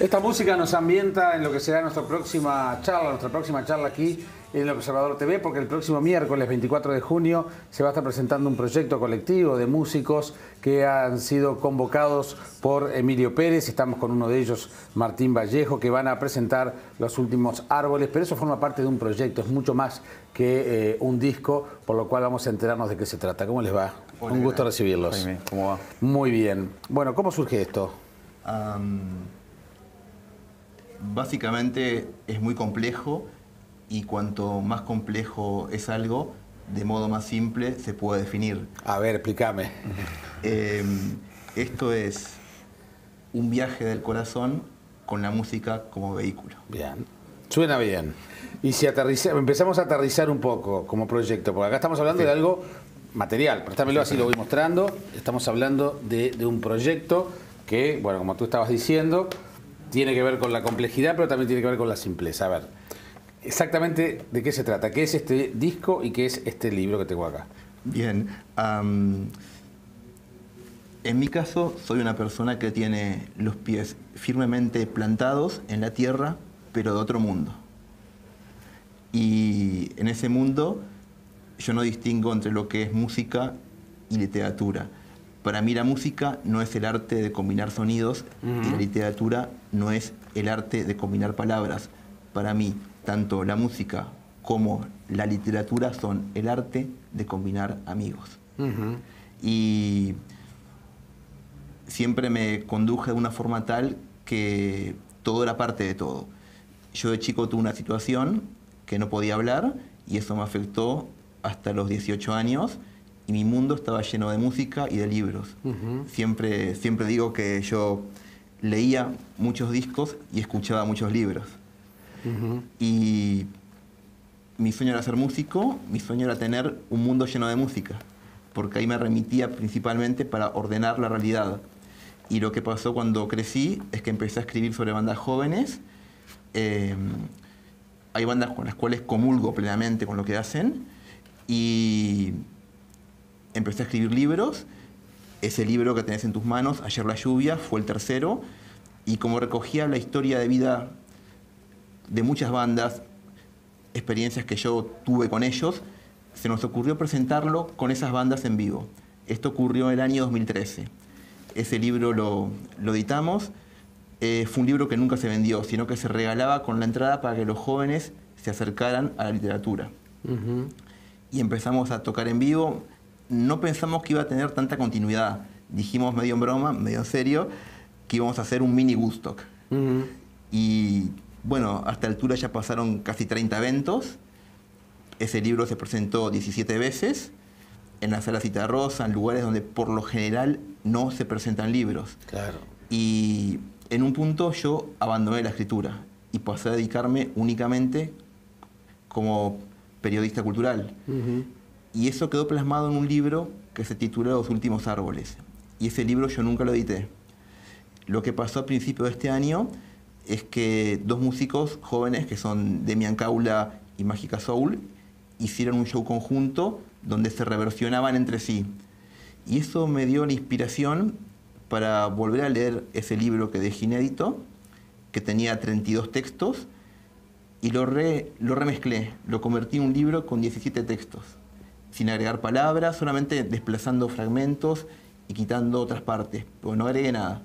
Esta música nos ambienta en lo que será nuestra próxima charla aquí en el Observador TV, porque el próximo miércoles 24 de junio se va a estar presentando un proyecto colectivo de músicos que han sido convocados por Emilio Pérez. Estamos con uno de ellos, Martín Vallejo, que van a presentar Los Últimos Árboles, pero eso forma parte de un proyecto, es mucho más que un disco, por lo cual vamos a enterarnos de qué se trata. ¿Cómo les va? Hola, un gusto recibirlos. Jaime, ¿cómo va? Muy bien. Bueno, ¿cómo surge esto? Básicamente es muy complejo y cuanto más complejo es algo, de modo más simple se puede definir. A ver, explícame. Esto es un viaje del corazón con la música como vehículo. Bien, suena bien. Y si empezamos a aterrizar un poco como proyecto, porque acá estamos hablando de algo material, préstamelo así lo voy mostrando. Estamos hablando de un proyecto que, bueno, como tú estabas diciendo, tiene que ver con la complejidad, pero también tiene que ver con la simpleza. A ver, exactamente de qué se trata, qué es este disco y qué es este libro que tengo acá. Bien, en mi caso soy una persona que tiene los pies firmemente plantados en la tierra, pero de otro mundo. Y en ese mundo yo no distingo entre lo que es música y literatura. Para mí la música no es el arte de combinar sonidos y la literatura no es el arte de combinar palabras. Para mí, tanto la música como la literatura son el arte de combinar amigos. Y siempre me conduje de una forma tal que todo era parte de todo. Yo de chico tuve una situación que no podía hablar y eso me afectó hasta los 18 años. Y mi mundo estaba lleno de música y de libros. Siempre digo que yo leía muchos discos y escuchaba muchos libros. Y mi sueño era ser músico, mi sueño era tener un mundo lleno de música, porque ahí me remitía principalmente para ordenar la realidad. Y lo que pasó cuando crecí es que empecé a escribir sobre bandas jóvenes. Hay bandas con las cuales comulgo plenamente con lo que hacen. Y empecé a escribir libros. Ese libro que tenés en tus manos, Ayer la lluvia, fue el tercero. Y como recogía la historia de vida de muchas bandas, experiencias que yo tuve con ellos, se nos ocurrió presentarlo con esas bandas en vivo. Esto ocurrió en el año 2013. Ese libro lo editamos. Fue un libro que nunca se vendió, sino que se regalaba con la entrada para que los jóvenes se acercaran a la literatura. Y empezamos a tocar en vivo. No pensamos que iba a tener tanta continuidad. Dijimos medio en broma, medio en serio, que íbamos a hacer un mini Woodstock. Y bueno, hasta la altura ya pasaron casi 30 eventos. Ese libro se presentó 17 veces en la Sala Citarrosa, en lugares donde por lo general no se presentan libros. Claro. Y en un punto yo abandoné la escritura y pasé a dedicarme únicamente como periodista cultural. Y eso quedó plasmado en un libro que se titula Los Últimos Árboles. Y ese libro yo nunca lo edité. Lo que pasó a principio de este año es que dos músicos jóvenes, que son Demian Caula y Mágica Soul, hicieron un show conjunto donde se reversionaban entre sí. Y eso me dio la inspiración para volver a leer ese libro que dejé inédito, que tenía 32 textos, y lo remezclé, lo convertí en un libro con 17 textos, sin agregar palabras, solamente desplazando fragmentos y quitando otras partes, porque no agregué nada.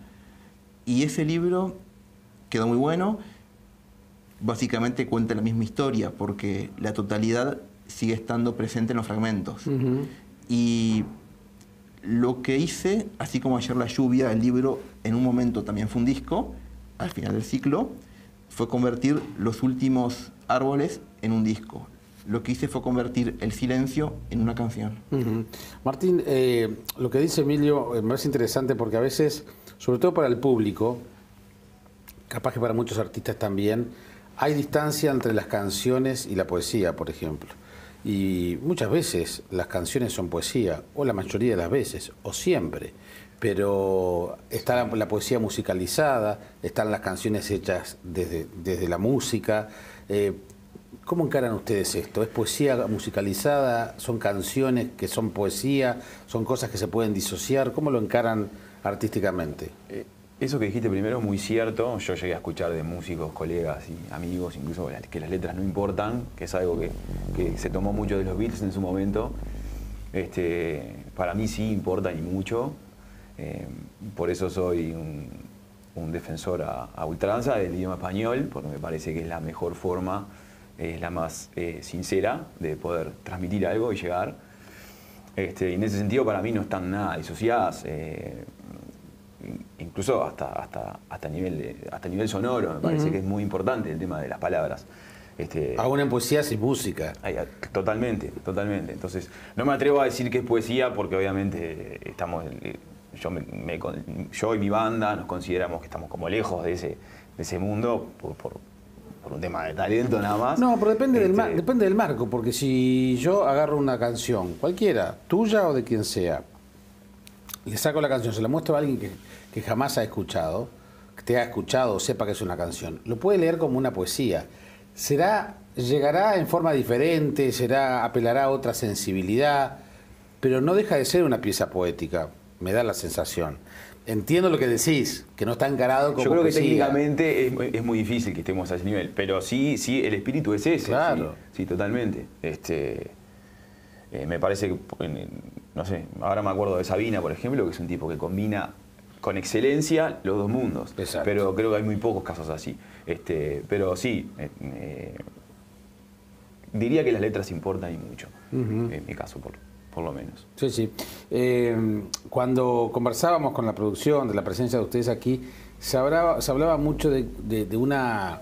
Y ese libro quedó muy bueno, básicamente cuenta la misma historia, porque la totalidad sigue estando presente en los fragmentos. Y lo que hice, así como Ayer la lluvia, el libro en un momento también fue un disco, al final del ciclo, fue convertir Los Últimos Árboles en un disco. Lo que hice fue convertir el silencio en una canción. Martín, lo que dice Emilio me parece interesante porque a veces, sobre todo para el público, capaz que para muchos artistas también, hay distancia entre las canciones y la poesía, por ejemplo. Y muchas veces las canciones son poesía, o la mayoría de las veces, o siempre. Pero está la poesía musicalizada, están las canciones hechas desde la música. ¿Cómo encaran ustedes esto? ¿Es poesía musicalizada? ¿Son canciones que son poesía? ¿Son cosas que se pueden disociar? ¿Cómo lo encaran artísticamente? Eso que dijiste primero es muy cierto. Yo llegué a escuchar de músicos, colegas y amigos, incluso que las letras no importan, que es algo que se tomó mucho de los Beatles en su momento. Para mí sí importa y mucho. Por eso soy un defensor a ultranza del idioma español, porque me parece que es la mejor forma, es la más sincera de poder transmitir algo y llegar. Y en ese sentido para mí no están nada disociadas. Incluso hasta nivel sonoro, me parece que es muy importante el tema de las palabras. Aún en poesía sin música. Totalmente. Entonces, no me atrevo a decir que es poesía porque obviamente yo y mi banda nos consideramos que estamos como lejos de ese mundo por un tema de talento nada más. No, pero depende del marco, porque si yo agarro una canción, cualquiera, tuya o de quien sea, le saco la canción, se la muestro a alguien que jamás ha escuchado, que te ha escuchado o sepa que es una canción, lo puede leer como una poesía. Llegará en forma diferente, apelará a otra sensibilidad, pero no deja de ser una pieza poética, me da la sensación. Entiendo lo que decís, que no está encarado como yo creo que poesía. Técnicamente es muy difícil que estemos a ese nivel, pero sí, el espíritu es ese. Claro. Sí, totalmente. Me parece que, no sé, ahora me acuerdo de Sabina, por ejemplo, que es un tipo que combina con excelencia los dos mundos. Exacto. Pero creo que hay muy pocos casos así. Pero sí, diría que las letras importan y mucho, en mi caso, por lo menos. Sí, sí. Cuando conversábamos con la producción, de la presencia de ustedes aquí, se hablaba mucho de una...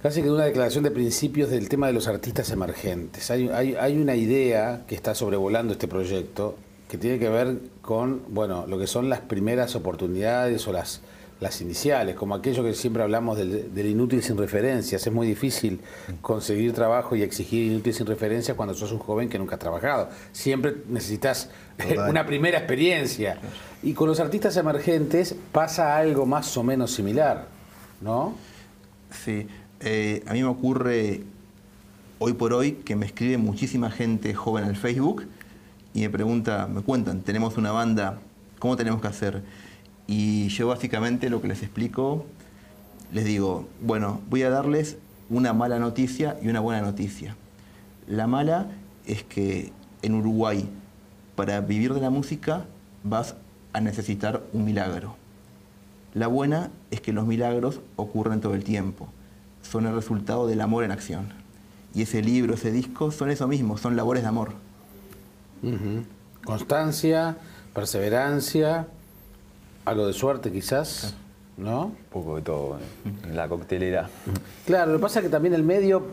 casi que de una declaración de principios del tema de los artistas emergentes. Hay una idea que está sobrevolando este proyecto que tiene que ver con, bueno, lo que son las primeras oportunidades o las iniciales, como aquello que siempre hablamos del inútil sin referencias. Es muy difícil conseguir trabajo y exigir inútil sin referencias cuando sos un joven que nunca has trabajado. Siempre necesitas una primera experiencia. Y con los artistas emergentes pasa algo más o menos similar, ¿no? Sí. A mí me ocurre hoy por hoy que me escribe muchísima gente joven al Facebook y me cuentan, tenemos una banda, ¿cómo tenemos que hacer? Y yo básicamente lo que les explico, les digo, bueno, voy a darles una mala noticia y una buena noticia. La mala es que en Uruguay, para vivir de la música, vas a necesitar un milagro. La buena es que los milagros ocurren todo el tiempo. Son el resultado del amor en acción. Y ese libro, ese disco, son eso mismo, son labores de amor. Constancia, perseverancia, algo de suerte quizás, ¿no? Un poco de todo en la coctelera. Claro, lo que pasa es que también el medio,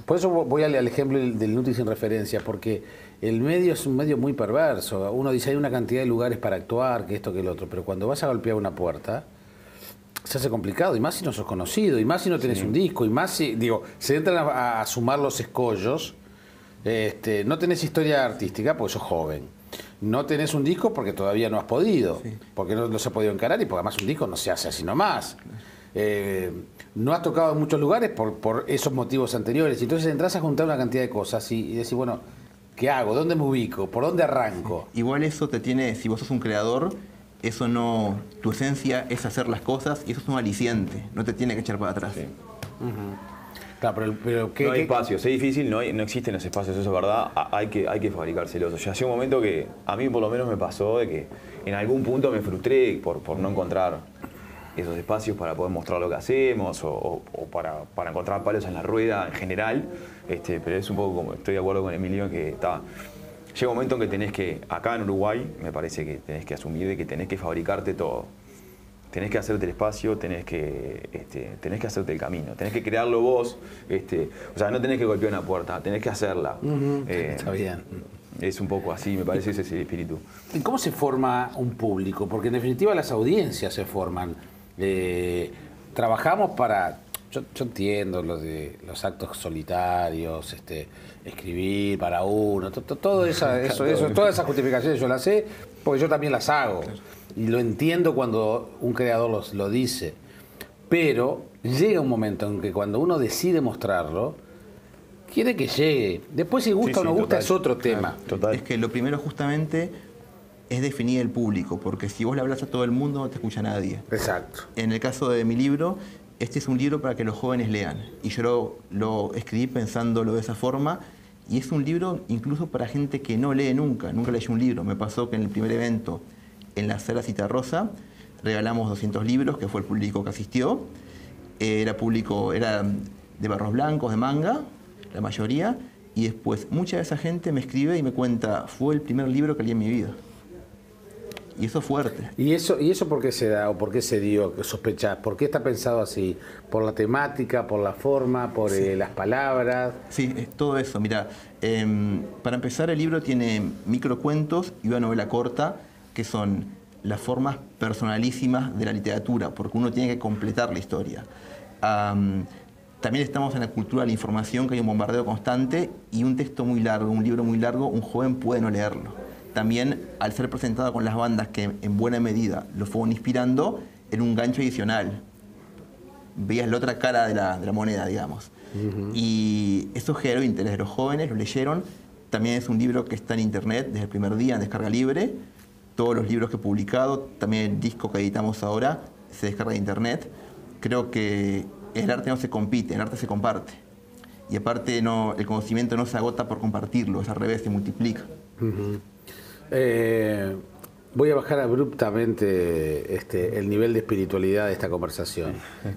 por eso voy al ejemplo del inútil sin referencia, porque el medio es un medio muy perverso. Uno dice, hay una cantidad de lugares para actuar, que esto, que el otro, pero cuando vas a golpear una puerta, se hace complicado, y más si no sos conocido, y más si no tenés un disco, y más si, se entran a sumar los escollos. No tenés historia artística porque sos joven. No tenés un disco porque todavía no has podido, porque no se ha podido encarar y porque además un disco no se hace así nomás. No has tocado en muchos lugares por esos motivos anteriores. Y entonces entras a juntar una cantidad de cosas y decís, bueno, ¿qué hago? ¿Dónde me ubico? ¿Por dónde arranco? Igual eso te tiene, si vos sos un creador, eso no, tu esencia es hacer las cosas y eso es un aliciente, no te tiene que echar para atrás. Sí. Claro, pero no hay espacios, es difícil, no existen los espacios, eso es verdad, hay que fabricárselos. O sea, llegó un momento que a mí por lo menos me pasó de que en algún punto me frustré por no encontrar esos espacios para poder mostrar lo que hacemos o para encontrar palos en la rueda en general. Pero es un poco como, estoy de acuerdo con Emilio en que llega un momento en que tenés que, acá en Uruguay, me parece que tenés que asumir de que tenés que fabricarte todo. Tenés que hacerte el espacio, tenés que hacerte el camino, tenés que crearlo vos. O sea, no tenés que golpear una puerta, tenés que hacerla. Está bien. Es un poco así, me parece ese es el espíritu. ¿Y cómo se forma un público? Porque en definitiva las audiencias se forman. Trabajamos para... Yo entiendo lo de los actos solitarios, escribir para uno, todas esas justificaciones yo las sé, porque yo también las hago. Y lo entiendo cuando un creador lo dice. Pero llega un momento en que cuando uno decide mostrarlo, quiere que llegue. Después si gusta o no gusta es otro tema. Total. Es que lo primero justamente es definir el público, porque si vos le hablas a todo el mundo no te escucha nadie. Exacto. En el caso de mi libro, este es un libro para que los jóvenes lean. Y yo lo escribí pensándolo de esa forma. Y es un libro incluso para gente que no lee nunca leyó un libro. Me pasó que en el primer evento, en la Sala Citarrosa, regalamos 200 libros, que fue el público que asistió. Era de barros blancos, de manga, la mayoría. Y después, mucha de esa gente me escribe y me cuenta, fue el primer libro que leí en mi vida. Y eso es fuerte. ¿Y eso por qué se da o por qué se dio? ¿Sospechás? ¿Por qué está pensado así? ¿Por la temática, por la forma, por las palabras? Sí, es todo eso. Mira, para empezar, el libro tiene microcuentos y una novela corta, que son las formas personalísimas de la literatura, porque uno tiene que completar la historia. También estamos en la cultura de la información, que hay un bombardeo constante, y un texto muy largo, un libro muy largo, un joven puede no leerlo. También, al ser presentado con las bandas que en buena medida lo fueron inspirando, era un gancho adicional. Veías la otra cara de la moneda, digamos. Y eso generó interés de los jóvenes, lo leyeron. También es un libro que está en internet desde el primer día, en descarga libre. Todos los libros que he publicado, también el disco que editamos ahora, se descarga de internet. Creo que el arte no se compite, el arte se comparte. Y aparte el conocimiento no se agota por compartirlo, es al revés, se multiplica. Voy a bajar abruptamente el nivel de espiritualidad de esta conversación.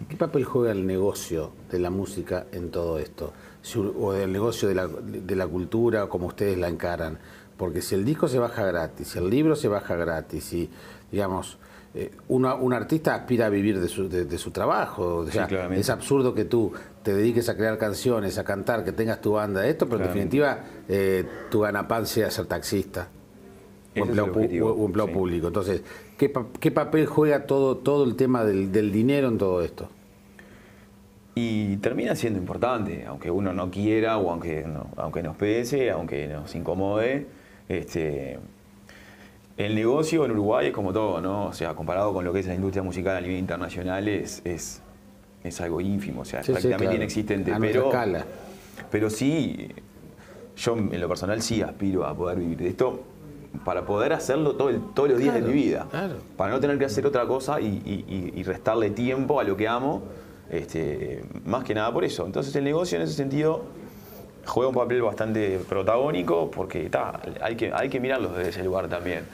¿Qué papel juega el negocio de la música en todo esto? O del negocio de la cultura, como ustedes la encaran. Porque si el disco se baja gratis, si el libro se baja gratis, y digamos, un artista aspira a vivir de su trabajo. O sea, claramente. es absurdo que tú te dediques a crear canciones, a cantar, que tengas tu banda de esto, pero en definitiva tu ganapán sea ser taxista. O empleo público. Entonces, ¿qué papel juega todo el tema del dinero en todo esto? Y termina siendo importante, aunque uno no quiera o aunque nos pese, aunque nos incomode. El negocio en Uruguay es como todo, ¿no? O sea, comparado con lo que es la industria musical a nivel internacional, es algo ínfimo, o sea, prácticamente claro, inexistente. A nuestra escala. Pero sí, yo en lo personal sí aspiro a poder vivir de esto, para poder hacerlo todos los días de mi vida. Claro. Para no tener que hacer otra cosa y restarle tiempo a lo que amo, más que nada por eso. Entonces el negocio en ese sentido juega un papel bastante protagónico, porque hay que mirarlo desde ese lugar también.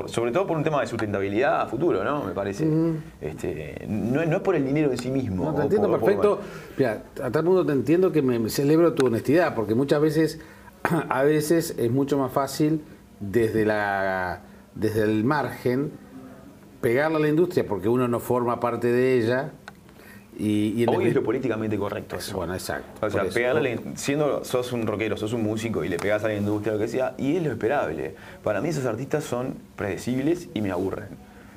Sobre todo por un tema de sustentabilidad a futuro, ¿no? Me parece. No es por el dinero en sí mismo. No, te entiendo perfecto. Mira, a tal punto te entiendo que me celebro tu honestidad, porque muchas veces, a veces es mucho más fácil desde el margen pegarle a la industria porque uno no forma parte de ella. Hoy es lo políticamente correcto eso. Bueno, exacto. O sea, pegarle, sos un rockero, sos un músico y le pegás a la industria, lo que sea, y es lo esperable. Para mí esos artistas son predecibles y me aburren.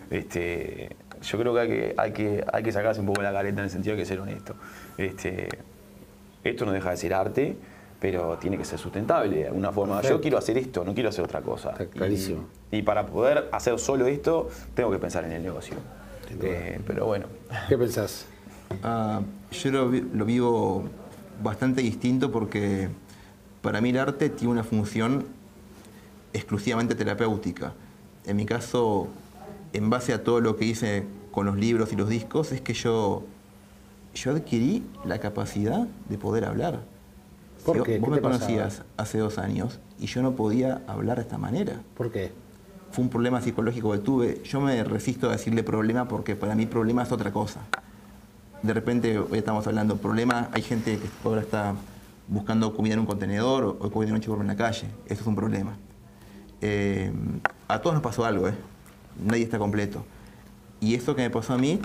Yo creo que hay que sacarse un poco la careta en el sentido de que ser honesto. Esto no deja de ser arte, pero tiene que ser sustentable de alguna forma. Perfecto. Yo quiero hacer esto, no quiero hacer otra cosa. Está clarísimo. Y para poder hacer solo esto, tengo que pensar en el negocio. Pero bueno. ¿Qué pensás? Yo lo vivo bastante distinto, porque para mí el arte tiene una función exclusivamente terapéutica. En mi caso, en base a todo lo que hice con los libros y los discos, es que yo adquirí la capacidad de poder hablar. ¿Por qué? Vos me conocías hace 2 años y yo no podía hablar de esta manera. ¿Por qué? Fue un problema psicológico que tuve. Yo me resisto a decirle problema, porque para mí problema es otra cosa. De repente, hoy estamos hablando de problema, hay gente que ahora está buscando comida en un contenedor o comida de noche en la calle. Eso es un problema. A todos nos pasó algo, nadie está completo. Y eso que me pasó a mí,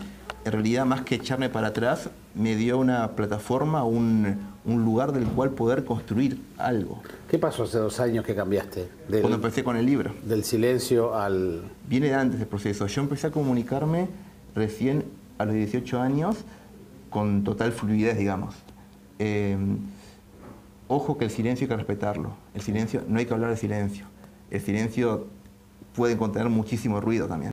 en realidad, más que echarme para atrás, me dio una plataforma, un lugar del cual poder construir algo. ¿Qué pasó hace 2 años que cambiaste? Cuando empecé con el libro. Del silencio al... Viene de antes el proceso. Yo empecé a comunicarme recién a los 18 años con total fluidez, digamos. Ojo que el silencio hay que respetarlo. El silencio, no hay que hablar de silencio. El silencio puede contener muchísimo ruido también.